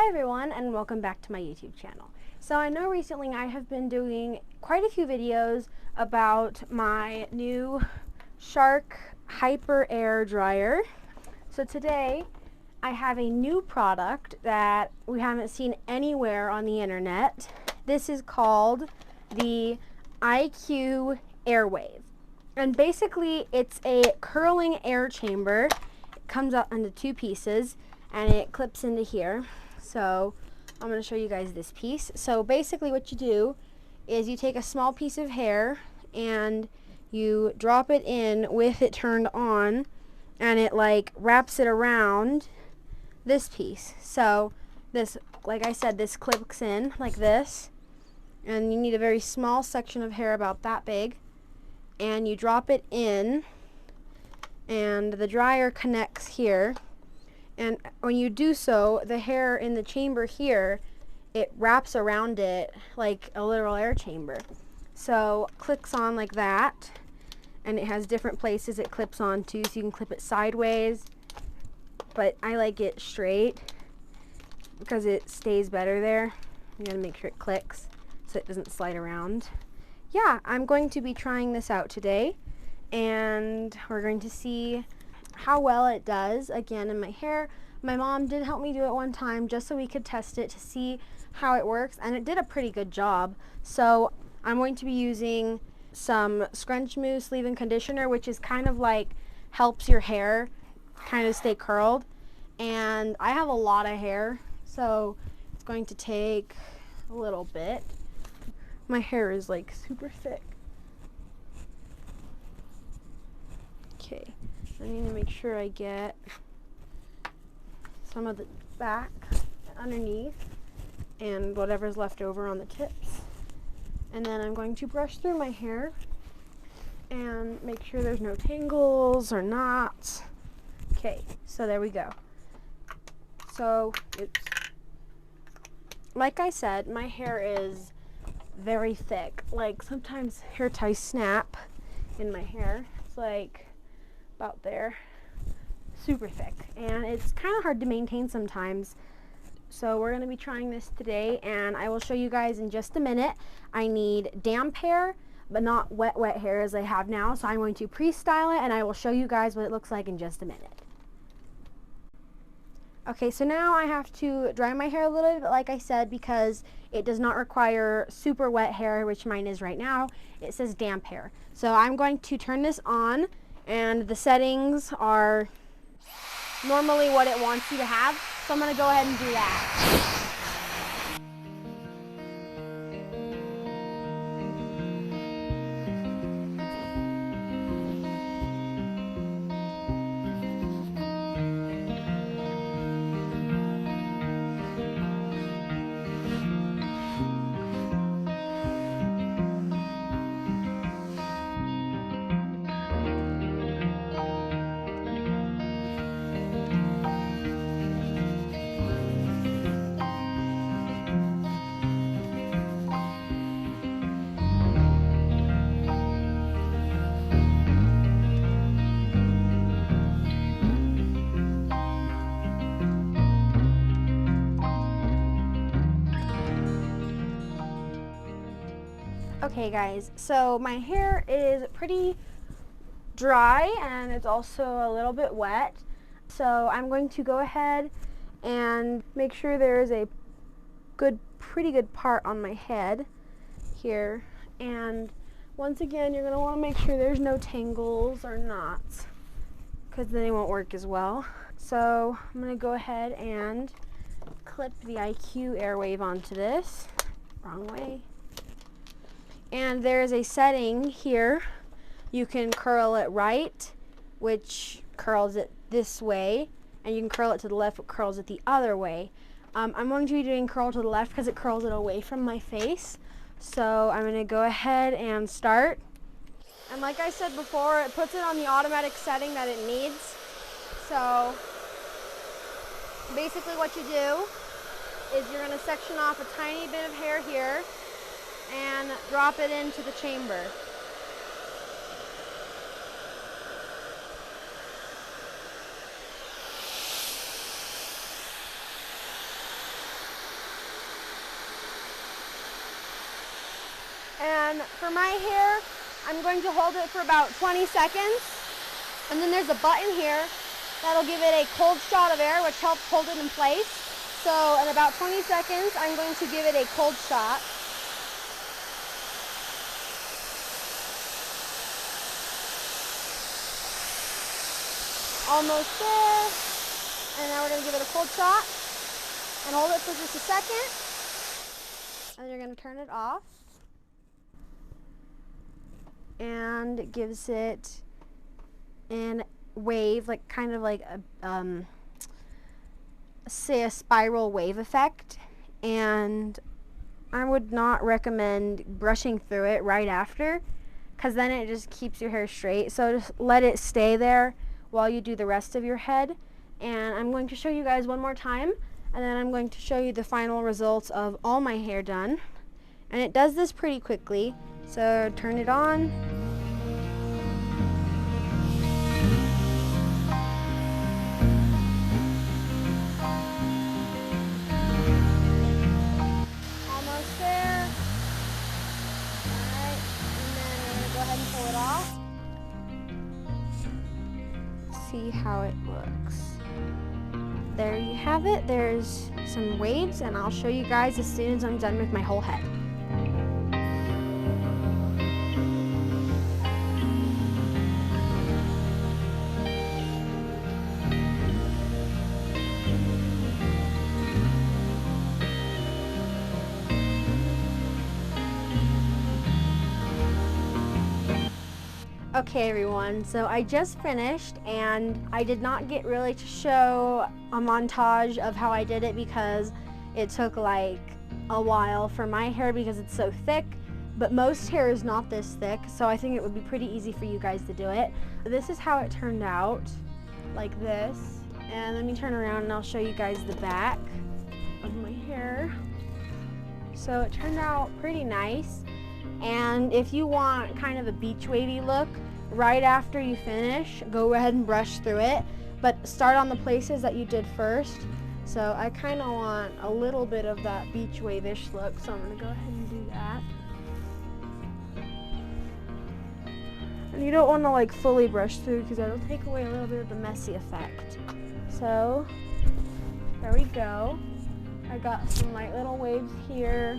Hi everyone, and welcome back to my YouTube channel. So I know recently I have been doing quite a few videos about my new Shark Hyper Air Dryer. So today I have a new product that we haven't seen anywhere on the internet. This is called the IQ AirWave. And basically it's a curling air chamber. It comes out into two pieces and it clips into here. So I'm going to show you guys this piece. So basically what you do is you take a small piece of hair and you drop it in with it turned on, and it like wraps it around this piece. So this, like I said, this clips in like this, and you need a very small section of hair about that big, and you drop it in and the dryer connects here. And when you do so, the hair in the chamber here, it wraps around it like a literal air chamber. So clicks on like that, and it has different places it clips on to, so you can clip it sideways, but I like it straight because it stays better there. You gotta make sure it clicks so it doesn't slide around. Yeah, I'm going to be trying this out today, and we're going to see how well it does again in my hair. My mom did help me do it one time just so we could test it to see how it works, and it did a pretty good job. So I'm going to be using some Scrunch Mousse leave-in conditioner, which is kind of like helps your hair kind of stay curled, and I have a lot of hair, so it's going to take a little bit. My hair is like super thick. Okay, I need to make sure I get some of the back underneath and whatever's left over on the tips. And then I'm going to brush through my hair and make sure there's no tangles or knots. Okay, so there we go. So it's, like I said, my hair is very thick. Like sometimes hair ties snap in my hair. It's like about there, super thick, and it's kind of hard to maintain sometimes. So we're going to be trying this today, and I will show you guys in just a minute. I need damp hair, but not wet hair as I have now, so I'm going to pre-style it, and I will show you guys what it looks like in just a minute. Okay, so now I have to dry my hair a little bit, like I said, because it does not require super wet hair, which mine is right now. It says damp hair. So I'm going to turn this on, and the settings are normally what it wants you to have. So I'm going to go ahead and do that. Okay guys, so my hair is pretty dry and it's also a little bit wet. So I'm going to go ahead and make sure there is a pretty good part on my head here. And once again, you're going to want to make sure there's no tangles or knots, because then they won't work as well. So I'm going to go ahead and clip the IQ AirWave onto this. Wrong way. And there's a setting here. You can curl it right, which curls it this way, and you can curl it to the left, which curls it the other way. I'm going to be doing curl to the left because it curls it away from my face. So I'm going to go ahead and start. And like I said before, it puts it on the automatic setting that it needs. So basically what you do is you're going to section off a tiny bit of hair here and drop it into the chamber. then for my hair, I'm going to hold it for about 20 seconds. And then there's a button here that'll give it a cold shot of air, which helps hold it in place. So in about 20 seconds, I'm going to give it a cold shot. Almost there. And now we're going to give it a cold shot and hold it for just a second. And you're going to turn it off. And it gives it an wave, like kind of like a say a spiral wave effect, and I would not recommend brushing through it right after, because then it just keeps your hair straight. So just let it stay there while you do the rest of your head. And I'm going to show you guys one more time, and then I'm going to show you the final results of all my hair done. And it does this pretty quickly, so turn it on. Pull it off. See how it looks. There you have it. There's some waves, and I'll show you guys as soon as I'm done with my whole head. Okay everyone, so I just finished, and I did not get really to show a montage of how I did it because it took like a while for my hair because it's so thick, but most hair is not this thick, so I think it would be pretty easy for you guys to do it. This is how it turned out, like this, and let me turn around and I'll show you guys the back of my hair. So it turned out pretty nice, and if you want kind of a beach wavy look, right after you finish, go ahead and brush through it, but start on the places that you did first. So I kind of want a little bit of that beach wave-ish look, so I'm going to go ahead and do that. And you don't want to like fully brush through because that'll take away a little bit of the messy effect. So there we go. I got some light little waves here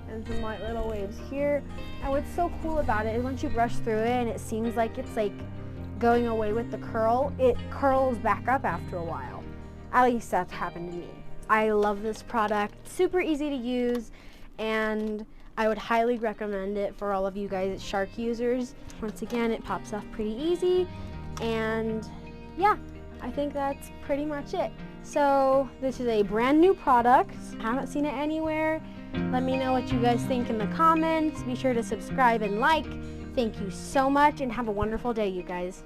and some light little waves here. And what's so cool about it is once you brush through it and it seems like it's like going away with the curl, it curls back up after a while. At least that's happened to me. I love this product, super easy to use, and I would highly recommend it for all of you guys Shark users. Once again, it pops off pretty easy, and yeah, I think that's pretty much it. So this is a brand new product. Haven't seen it anywhere. Let me know what you guys think in the comments. Be sure to subscribe and like. Thank you so much, and have a wonderful day, you guys.